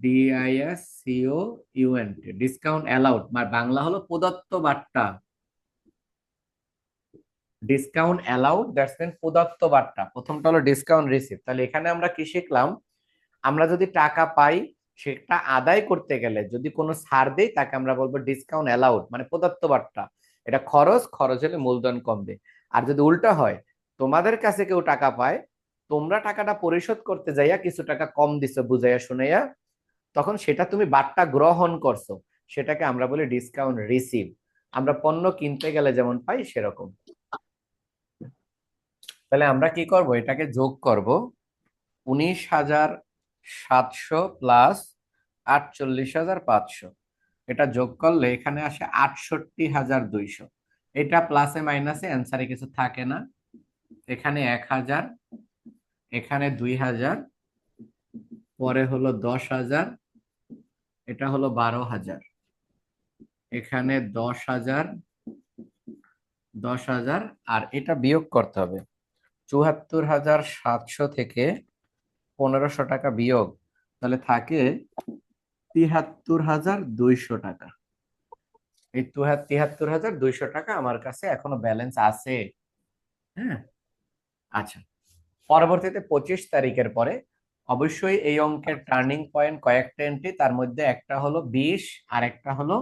DISCOUNT, discount allowed, মানে বাংলা হলো প্রদত্ত বাট্টা। ডিসকাউন্ট অ্যালাউড দ্যাটস মিন প্রদত্ত বাট্টা। প্রথমটা হলো ডিসকাউন্ট রিসিভ। তাহলে এখানে আমরা কি শিখলাম? আমরা যদি টাকা পাই, সেটা আদায় করতে গেলে যদি কোনো ছাড় দেই তাকে আমরা বলবো ডিসকাউন্ট অ্যালাউড, মানে প্রদত্ত বাট্টা। এটা খরচ, খরচ হলে মূলধন কমবে। আর যদি উল্টা হয়, তোমাদের কাছে কেউ টাকা পায়, তোমরা টাকাটা পরিশোধ করতে যাইয়া কিছু টাকা কম দিছো বুঝাইয়া শুনাইয়া, তখন সেটা তুমি বাট্টা গ্রহণ করছো, সেটাকে আমরা বলি ডিসকাউন্ট রিসিভ। আমরা পণ্য কিনতে গেলে যেমন পাই সেরকম। তাহলে আমরা কি করব? এটাকে যোগ করব, 19,700 প্লাস 48,500, এটা যোগ করলে এখানে আসে 68,200। এটা প্লাসে মাইনাসে অ্যান্সারে কিছু থাকে না, এখানে 1,000, এখানে 2,000, পরে হলো 10,000, এটা হলো 12,000, এখানে 10,000, 10,000, আর এটা বিয়োগ করতে হবে 74,700 থেকে 1500 টাকা বিয়োগ, তাহলে থাকে 73,200 টাকা। এই 73,200 টাকা আমার কাছে এখনো ব্যালেন্স আছে। হ্যাঁ, আচ্ছা, পরবর্তীতে 25 তারিখের পরে অবশ্যই এই অঙ্কের টার্নিং পয়েন্ট কয়েকটা এন্ট্রি, তার মধ্যে একটা হলো 20 আর একটা হলো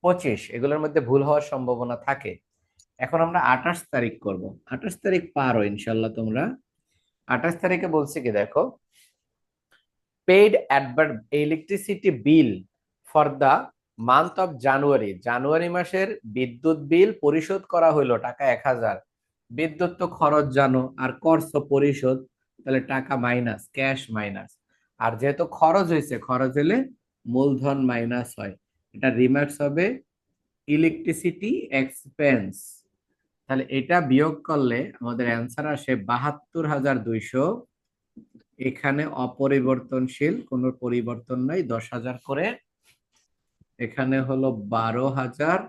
25, এগুলোর মধ্যে ভুল হওয়ার সম্ভাবনা থাকে। এখন আমরা 28 তারিখ করব। 28 তারিখ পারো ইনশাল্লাহ তোমরা। 28 তারিখে বলছে কি দেখো, paid electricity bill for the month of January, জানুয়ারি মাসের বিদ্যুৎ বিল পরিশোধ করা হইলো টাকা 1,000। বিদ্যুৎ তো খরচ জানো, আর করছো পরিশোধ, তাহলে টাকা মাইনাস, ক্যাশ মাইনাস। আর যেহেতু খরচ হয়েছে, খরচ হলে মূলধন মাইনাস হয়, এটা রিমার্কস হবে ইলেকট্রিসিটি এক্সপেন্স। তাহলে এটা বিয়োগ করলে আমাদের অ্যান্সার আসে 72,200। এখানে অপরিবর্তনশীল, কোনো পরিবর্তন নাই, 10,000 করে। এখানে হলো 12,000,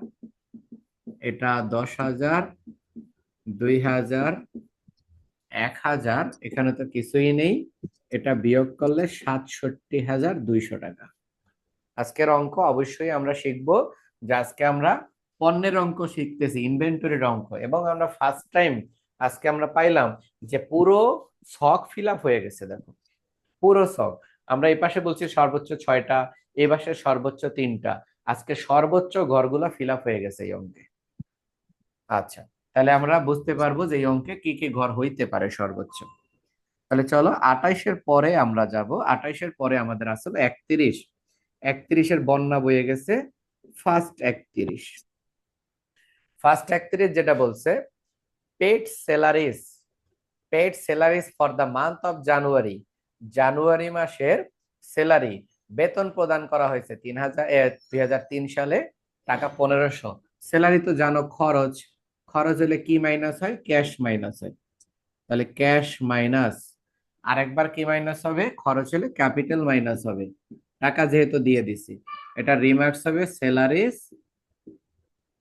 এটা 10,000, 2,000, 1,000, এখানে তো কিছুই নেই, এটা বিয়োগ করলে 67,200 টাকা। আজকের অঙ্ক অবশ্যই আমরা শিখবো, যে আজকে আমরা পণ্যের অঙ্ক শিখতেছি, ইনভেন্টরির অঙ্ক, এবং আমরা ফার্স্ট টাইম আজকে আমরা পাইলাম যে পুরো ছক ফিল আপ হয়ে গেছে। দেখো পুরো ছক, আমরা এই পাশে বলছি সর্বোচ্চ 6টা, এই পাশে সর্বোচ্চ 3টা, আজকে সর্বোচ্চ ঘরগুলা ফিল আপ হয়ে গেছে এই অঙ্কে। আচ্ছা, তাহলে আমরা বুঝতে পারবো যে এই অঙ্কে কি কি ঘর হইতে পারে সর্বোচ্চ। তাহলে চলো 28-এর পরে আমরা যাব। 28-এর পরে আমাদের আসলে 31, 31-এর বন্যা বয়ে গেছে। ফার্স্ট 31, ফার্স্ট 31 যেটা বলছে, paid salaries, paid salaries for the month of January, জানুয়ারি মাসের স্যালারি, বেতন প্রদান করা হয়েছে 2003 সালে টাকা 1,500। স্যালারি তো জানো খরচ, খরচ হলে কি মাইনাস হয়? ক্যাশ মাইনাস হয়, তাহলে ক্যাশ মাইনাস। আরেকবার কি মাইনাস হবে? খরচ হলে ক্যাপিটাল মাইনাস হবে, টাকা যেহেতু দিয়ে দিছি। এটা রিমার্কস হবে স্যালারিজ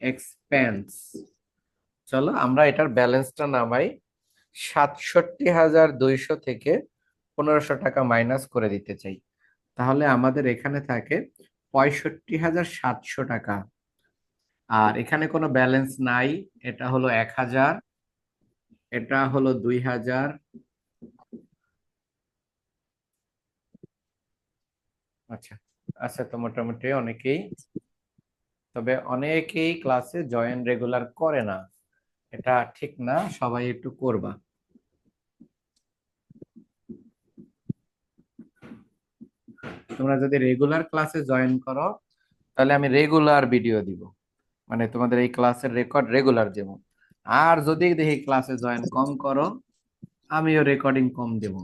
এক্সপেন্স। চলো আমরা এটার ব্যালেন্সটা নামাই, 67,200 থেকে 1,500 টাকা মাইনাস করে দিতে চাই। তাহলে আমাদের এখানে থাকে 65,700 টাকা। আর এখানে কোনো ব্যালেন্স নাই। এটা হলো 1000, এটা হলো 2000। আচ্ছা, আচ্ছা, তো মোটামুটি অনেকেই, তবে অনেকেই ক্লাসে জয়েন রেগুলার করে না, এটা ঠিক না, সবাই একটু করবা। তোমরা যদি রেগুলার ক্লাসে জয়েন করো তাহলে আমি রেগুলার ভিডিও দিব, মানে তোমাদের এই ক্লাসের রেকর্ড রেগুলার দেবো। আর যদি দেখি ক্লাসে জয়েন কম করো, আমিও রেকর্ডিং কম দেব,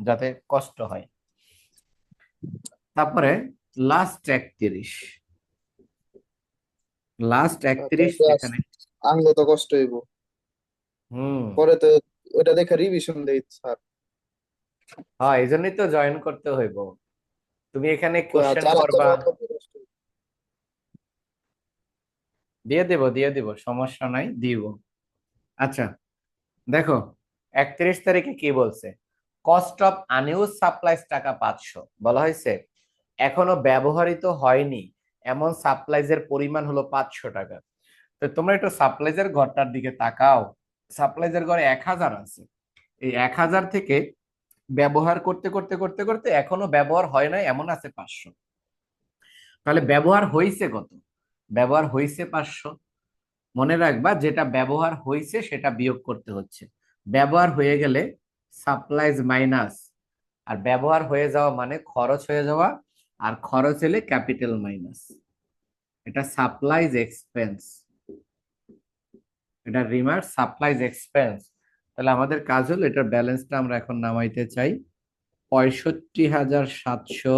যাতে কষ্ট হয়। তারপরে লাস্ট 31, লাস্ট 31 ক্লাস এখানে। আঙ্গ তো কষ্ট হইব, হুম। পরে তো ওটা দেখে রিভিশন দেই স্যার। হ্যাঁ, এই জন্যই তো জয়েন করতে হইব। তুমি এখানে কোশ্চেন চালাতে করবা, কত কষ্ট হইব। দিয়ে দেব, সমস্যা নাই, দিব। আচ্ছা, দেখো 31 তারিখে কি বলছে, কস্ট অফ আনইউজ সাপ্লাইজ টাকা 500 বলা হয়েছে। এখনো ব্যবহৃত হয়নি এমন সাপ্লাইজের পরিমাণ হলো 500 টাকা। তো তোমরা একটু সাপ্লাইজের ঘরটার দিকে তাকাও। সাপ্লাইজের ঘরে 1000 আছে। এই 1000 থেকে ব্যবহার করতে করতে করতে করতে এখনো ব্যবহার হয় নাই এমন আছে 500। তাহলে ব্যবহার হয়েছে কত? ব্যবহার হয়েছে 500। মনে রাখবা, যেটা ব্যবহার হয়েছে সেটা বিয়োগ করতে হচ্ছে। ব্যবহার হয়ে গেলে সাপ্লাইজ মাইনাস, আর ব্যবহার হয়ে যাওয়া মানে খরচ হয়ে যাওয়া, আর খরচ হলে ক্যাপিটাল মাইনাস। এটা সাপ্লাইজ এক্সপেন্স, এটা রিমার্ক সাপ্লাইজ এক্সপেন্স। তাহলে আমাদের কাজ হলো এটার ব্যালেন্সটা আমরা এখন নামাইতে চাই। 65,700,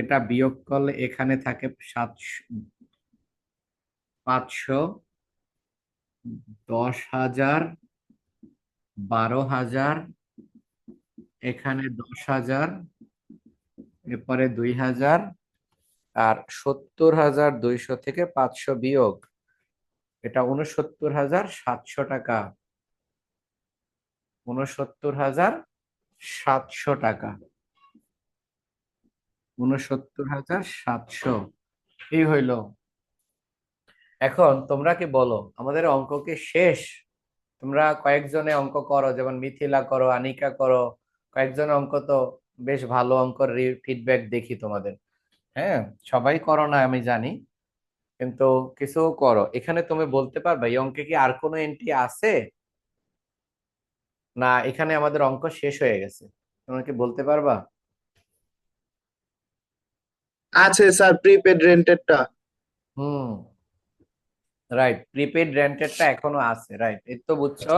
এটা বিয়োগ করলে এখানে থাকে 700, 500, 10,000, 12,000, এখানে 10,000, এরপরে 2,000, আর 70,200 থেকে 500 বিয়োগ, এটা 69,700 টাকা। 69,700 টাকা। 69,700, এই হইল। এখন তোমরা কি বলো, আমাদের অঙ্ক কি শেষ? তোমরা কয়েকজনে অঙ্ক করো, যেমন মিথিলা করো, আনিকা করো, কয়েকজন অঙ্ক তো বেশ ভালো অঙ্কের ফিডব্যাক দেখি তোমাদের। হ্যাঁ, সবাই করো না আমি জানি, কিন্তু কিছু করো। এখানে তুমি বলতে পারবে এই অঙ্কে কি আর কোনো এন্ট্রি আছে, না এখানে আমাদের অঙ্ক শেষ হয়ে গেছে? তোমরা কি বলতে পারবা? আছে স্যার, প্রিপেড রেন্টেডটা। হুম, রাইট, প্রিপেড রেন্টেডটা এখনো আছে, রাইট, এই তো বুঝছো।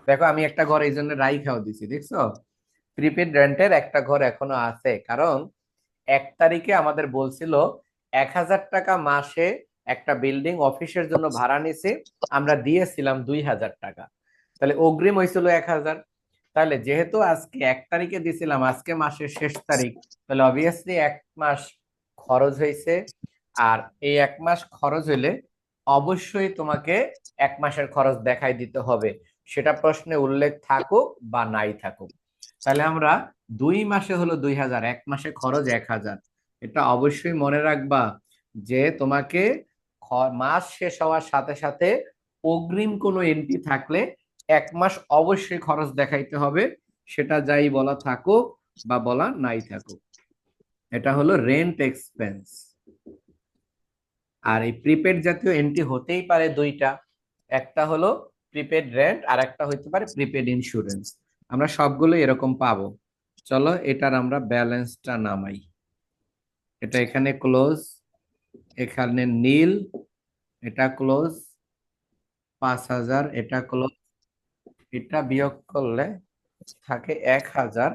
দেখো আমি একটা ঘর এই জন্য রাইখাও দিছি, দেখছো? প্রিপেড রেন্টের একটা ঘর এখনো আছে, কারণ 1 তারিখে আমাদের বলছিল 1,000 টাকা মাসে একটা বিল্ডিং অফিসের জন্য ভাড়া নিছে, আমরা দিয়েছিলাম 2,000 টাকা, তাহলে অগ্রিম হয়েছিল 1,000। তাহলে যেহেতু আজকে 1 তারিখে দিছিলাম, আজকে মাসের শেষ তারিখ, তাহলে অবভিয়াসলি 1 মাস খরচ হয়েছে। আর এই 1 মাস খরচ হইলে অবশ্যই তোমাকে 1 মাসের খরচ দেখাই দিতে হবে, সেটা প্রশ্নে উল্লেখ থাকুক বা নাই থাকুক। তাহলে আমরা 2 মাসে হলো 2,000, 1 মাসে খরচ 1,000। এটা অবশ্যই মনে রাখবা যে তোমাকে মাস শেষ হওয়ার সাথে সাথে অগ্রিম কোনো এন্ট্রি থাকলে 1 মাস অবশ্যই খরচ দেখাইতে হবে, সেটা যাই বলা থাকুক বা বলা নাই থাকুক। এটা হলো রেন্ট এক্সপেন্স। আর এই প্রিপেড জাতীয় এন্ট্রি হতেই পারে দুইটা, একটা হলো প্রিপেড রেন্ট আর একটা হইতে পারে প্রিপেড ইন্স্যুরেন্স। আমরা সবগুলো এরকম পাবো। চলো এটার আমরা ব্যালেন্সটা নামাই। এটা এখানে ক্লোজ, এখানে নীল, এটা ক্লোজ, 5,000, এটা ক্লোজ, এটা বিয়োগ করলে থাকে 1,000,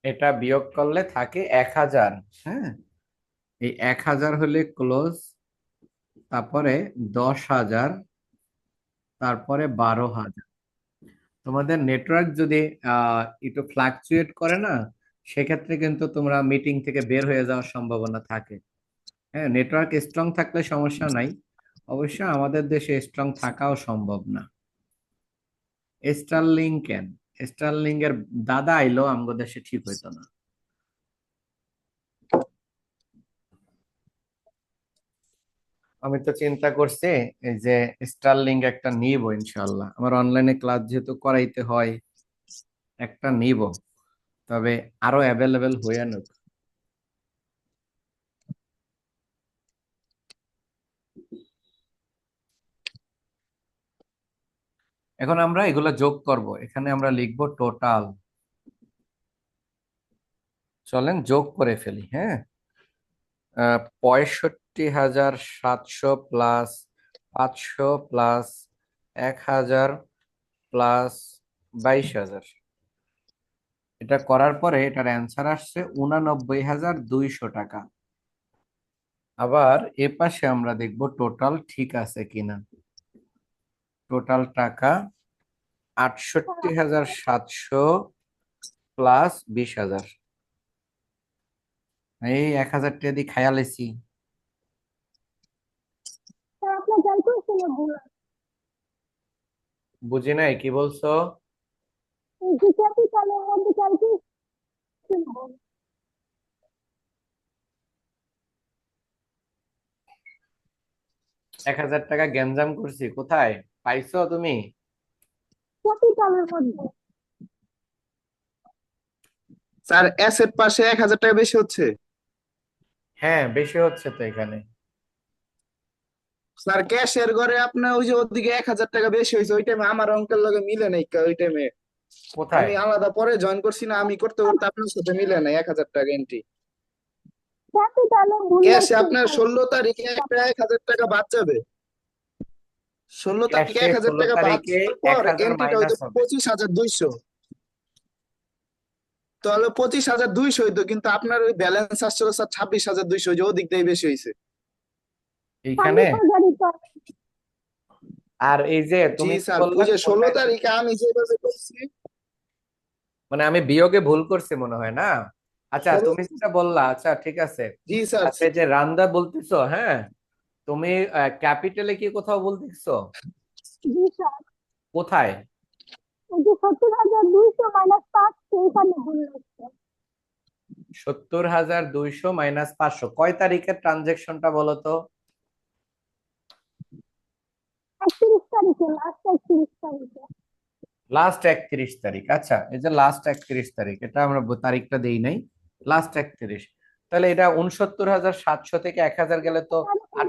এটা বিয়োগ করলে থাকে 1,000। হ্যাঁ, এই 1,000 হলে ক্লোজ, তারপরে 10,000, তারপরে 12,000। তোমাদের নেটওয়ার্ক যদি একটু ফ্লাকচুয়েট করে না, সেক্ষেত্রে কিন্তু তোমরা মিটিং থেকে বের হয়ে যাওয়ার সম্ভাবনা থাকে। হ্যাঁ, নেটওয়ার্ক স্ট্রং থাকলে সমস্যা নাই, অবশ্য আমাদের দেশে স্ট্রং থাকাও সম্ভব না। স্টারলিং কেন, স্টারলিং এর দাদা আইলো আমগো দেশে ঠিক হইতো না। আমি তো চিন্তা করছি এই যে স্টারলিংক একটা নিব ইনশাল্লাহ, আমার অনলাইনে ক্লাস যেহেতু করাইতে হয়, একটা নিব, তবে আরো অ্যাভেলেবেল হয়ে আনুক। এখন আমরা এগুলো যোগ করব, এখানে আমরা লিখব টোটাল। চলেন যোগ করে ফেলি, হ্যাঁ। 65,700 প্লাস 500 প্লাস 1,000 প্লাস 22,000, এটা করার পরে এটার অ্যান্সার আসছে 89,200 টাকা। আবার এ পাশে আমরা দেখব টোটাল ঠিক আছে কিনা। টোটাল টাকা 68,700 প্লাস 20,000, এই 1,000 টাকা দিয়ে খায়া লাইছি। স্যার আপনার ক্যালকুলেশনে ভুল আছে। বুঝি নাই, কি বলছো? এই যে ক্যাপিটালের মধ্যে ক্যালকুলেশন ভুল। 1,000 টাকা গ্যাঞ্জাম করছি, কোথায় পাইছো তুমি? ক্যাপিটালের মধ্যে। স্যার অ্যাসেট পাশে 1,000 টাকা বেশি হচ্ছে। হ্যাঁ, বেশি হচ্ছে তো এখানে। স্যার ক্যাশের ঘরে আপনার ওই যে ওদিকে 1,000 টাকা বেশি হয়েছে, ওই টাইমে আমার অঙ্কের লগে মিলে নাই ওই টাইমে। কোথায়? আমি আলাদা পরে জয়েন করছি না, আমি করতে করতে আপনার সাথে মিলে নাই 1,000 টাকা এন্ট্রি। ক্যাপিটালে ভুল ক্যাশে লাগছে আপনার স্যার। 16 তারিখে একটা 1,000 টাকা বাদ যাবে। 16 তারিখে ক্যাশে 1,000 ষোলো টাকা বাদ তারিখে যাওয়ার পর 1,000 এন্ট্রিটা মাইনাস হইতো হবে। 25,200। তাহলে 25,200 হইতো, কিন্তু আপনার ওই ব্যালেন্স আসছিল স্যার 26,200, যে ওদিক দিয়ে বেশি হয়েছে। এইখানে 26,000 স্যার। আর এই যে জি তুমি স্যার, বললা ওই যে 16 কোথায়, তারিখে আমি যেভাবে করছি। মানে আমি বিয়োগে ভুল করছি মনে হয় না। আচ্ছা, 16 তুমি যেটা বললা, আচ্ছা ঠিক আছে। জি স্যার। আচ্ছা, এই যে রান্দা বলতেছো, হ্যাঁ, তুমি ক্যাপিটালে কি কোথাও বলতেছো? জি স্যার। কোথায়? এই যে 70,200 মাইনাস 500 এখানে ভুল লাগছে। 70,200 মাইনাস 500 কয় তারিখের ট্রানজেকশনটা বলো তো? 31 তারিখে, লাস্ট 31 তারিখে। লাস্ট 31 তারিখ। আচ্ছা, এই যে লাস্ট 31 তারিখ, এটা আমরা তারিখটা দেই নাই, লাস্ট 31। তাহলে এটা 69,700 থেকে 1,000 গেলে তো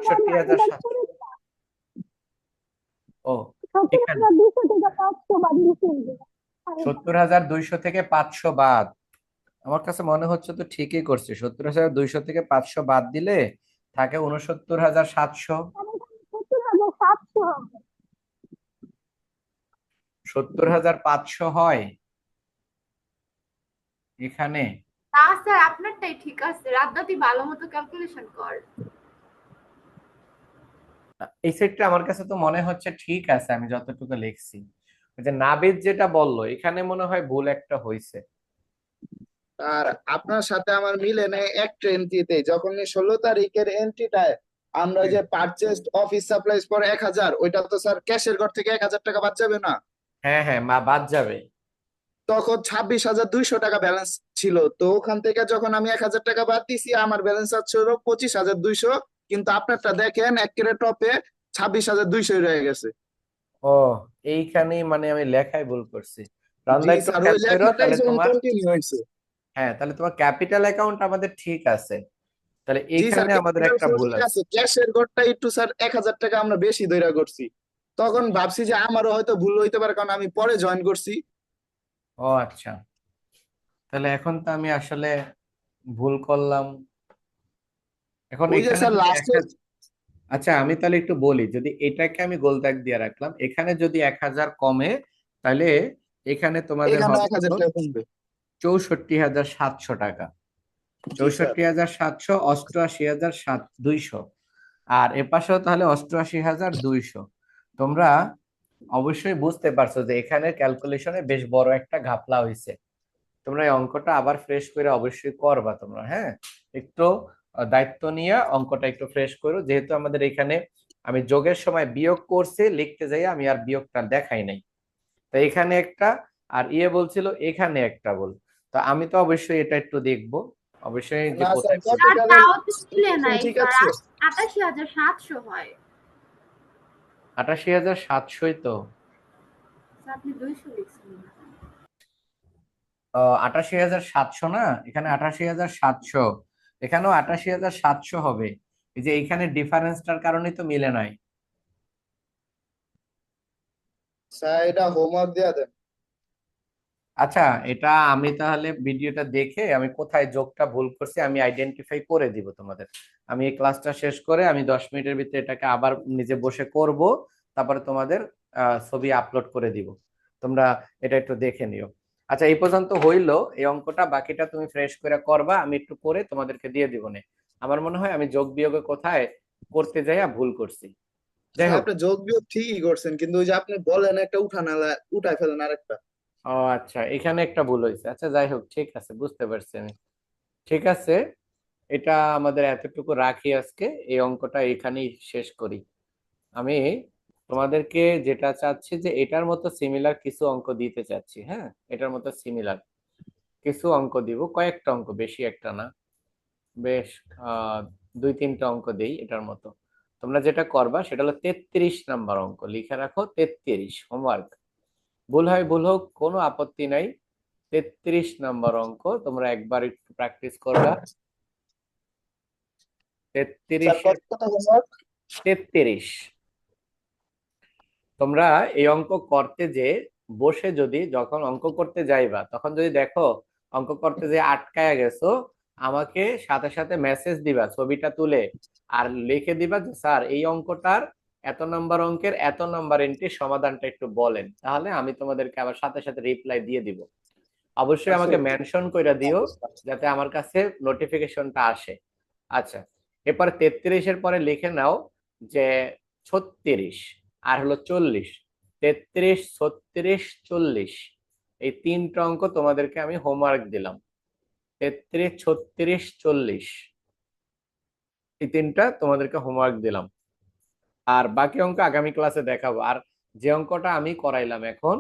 স্যার এটা না, এটা 68,700। করে ও, এখানে 70,200 থেকে 500 বাদ দিতে হবে। 70,200 থেকে 500 বাদ। আমার কাছে মনে হচ্ছে তো ঠিকই করছে, 70,200 থেকে 500 বাদ দিলে থাকে 69,700। আর এখানে 70,700 হবে। 70,500 হয় এখানে। না স্যার, আপনারটাই ঠিক আছে। রাত তুই ভালো মতো ক্যালকুলেশন কর। এই সেটটা আমার কাছে তো মনে হচ্ছে ঠিক আছে, আমি যতটুকু লিখছি। ওই যে নাবিদ যেটা বললো, এখানে মনে হয় ভুল একটা হয়েছে। আর আপনার সাথে আমার মিলে নেই একটা এন্ট্রিতে, যখন 16 তারিখের এন্ট্রিটায় আমরা যে পারচেজ অফিস সাপ্লাইজ পর 1,000, ওইটা তো স্যার ক্যাশের ঘর থেকে 1,000 টাকা বাদ যাবে না? হ্যাঁ হ্যাঁ, মা বাদ যাবে। তখন 26,200 টাকা ব্যালেন্স ছিল, তো ওখান থেকে যখন আমি 1,000 টাকা বাদ দিছি আমার ব্যালেন্স আছে হলো 25,200। কিন্তু আপনারটা দেখেন একেবারে টপে 26,200 রয়ে গেছে। ও, এইখানেই মানে আমি লেখায় ভুল করছি। জি রান্দা একটু স্যার, খেয়াল ওই করো লেখাটাই তাহলে যখন তোমার। কন্টিনিউ হয়েছে। হ্যাঁ, তাহলে তোমার ক্যাপিটাল অ্যাকাউন্ট আমাদের ঠিক আছে, তাহলে জি স্যার, এইখানে আমাদের ক্যাপিটাল একটা ফুল ভুল ঠিক আছে। আছে, ক্যাশের ঘরটা একটু স্যার 1,000 টাকা আমরা বেশি ধইরা করছি। তখন ভাবছি যে আমারও হয়তো ভুল হইতে পারে, কারণ আমি পরে জয়েন করছি। ও আচ্ছা, তাহলে এখন তো আমি আসলে ভুল করলাম। এখন ওই যে এখানে স্যার যদি লাস্টে আচ্ছা আমি তাহলে একটু বলি, যদি এটাকে আমি গোল দাগ দিয়ে রাখলাম, এখানে যদি 1,000 কমে, তাহলে এখানে তোমাদের এখানে হবে 1,000 টাকা কমবে। 64,700 টাকা। জি স্যার। 64,700, 88,200, আর এপাশেও তাহলে 88,200। তোমরা অবশ্যই বুঝতে পারছো যে এখানে ক্যালকুলেশনে বেশ বড় একটা ঘাপলা হয়েছে। তোমরা এই অঙ্কটা আবার ফ্রেশ করে অবশ্যই করবা তোমরা, হ্যাঁ। একটু দায়িত্ব নিয়ে অঙ্কটা একটু ফ্রেশ করো, যেহেতু আমাদের এখানে আমি যোগের সময় বিয়োগ করছি, লিখতে যাই আমি আর বিয়োগটা দেখাই নাই। তো এখানে একটা, আর ইয়ে বলছিল এখানে একটা বল। তো আমি তো অবশ্যই এটা একটু দেখবো। অবশ্যই যে না স্যার, কোথায় স্যার ক্যাপিটালের তাও তো মিলে নাই ঠিক স্যার, আছে। ৮৮,৭০০ হয়। 88,700 তো। স্যার আপনি 200 লিখছেন না। 88,700 না, এখানে 88,700, এখানেও 88,700 হবে। এই যে এইখানে ডিফারেন্সটার কারণেই তো মিলে নাই। স্যার এটা হোমওয়ার্ক দেয়া দেন। আচ্ছা, এটা আমি তাহলে ভিডিওটা দেখে আমি কোথায় যোগটা ভুল করছি আমি আইডেন্টিফাই করে দিব তোমাদের। আমি এই ক্লাসটা শেষ করে আমি 10 মিনিটের ভিতরে এটাকে আবার নিজে বসে করব, তারপরে তোমাদের ছবি আপলোড করে দিব। তোমরা এটা একটু দেখে নিও। আচ্ছা, এই পর্যন্ত হইলো এই অঙ্কটা, বাকিটা তুমি ফ্রেশ করে করবা, আমি একটু করে তোমাদেরকে দিয়ে দিব নে। আমার মনে হয় আমি যোগ বিয়োগে কোথায় করতে যাইয়া ভুল করছি। যাই স্যার হোক। আপনি যোগ বিয়োগ ঠিকই করছেন, কিন্তু ওই যে আপনি বলেন একটা উঠায় ফেলেন আরেকটা। ও আচ্ছা, এখানে একটা ভুল হয়েছে। আচ্ছা যাই হোক, ঠিক আছে, বুঝতে পারছি আমি। ঠিক আছে, এটা আমাদের এতটুকু রাখি আজকে, এই অঙ্কটা এখানেই শেষ করি। আমি তোমাদেরকে যেটা চাচ্ছি যে এটার মতো সিমিলার কিছু অঙ্ক দিতে চাচ্ছি। হ্যাঁ, এটার মতো সিমিলার কিছু অঙ্ক দিব, কয়েকটা অঙ্ক, বেশি একটা না, বেশ আহ 2-3টা অঙ্ক দেই এটার মতো। তোমরা যেটা করবা সেটা হলো 33 নাম্বার অঙ্ক লিখে রাখো, 33 হোমওয়ার্ক। ভুল হয় ভুল হোক, কোনো আপত্তি নাই। 33 নাম্বার অঙ্ক তোমরা একবার একটু প্র্যাকটিস করবা। স্যার 33 কত কত হোমওয়ার্ক? 33। তোমরা এই অঙ্ক করতে যে বসে যদি যখন অঙ্ক করতে যাইবা তখন যদি দেখো অঙ্ক করতে যে আটকায় গেছো, আমাকে সাথে সাথে মেসেজ দিবা ছবিটা তুলে, আর লিখে দিবা যে স্যার এই অঙ্কটার এত নম্বর অঙ্কের এত নম্বর এন্ট্রির সমাধানটা একটু বলেন, তাহলে আমি তোমাদেরকে আবার সাথে সাথে রিপ্লাই দিয়ে দিব। অবশ্যই আমাকে মেনশন কইরা দিও যাতে আমার কাছে নোটিফিকেশনটা আসে। আচ্ছা, এরপরে 33-এর পরে লিখে নাও যে 36 আর হলো 40। 33, 36, 40, এই 3টা অঙ্ক তোমাদেরকে আমি হোমওয়ার্ক দিলাম। 33, 36, 40, এই 3টা তোমাদেরকে হোমওয়ার্ক দিলাম। আর বাকি অঙ্ক আগামী ক্লাসে দেখাবো। আর যে অঙ্কটা আমি করাইলাম এখন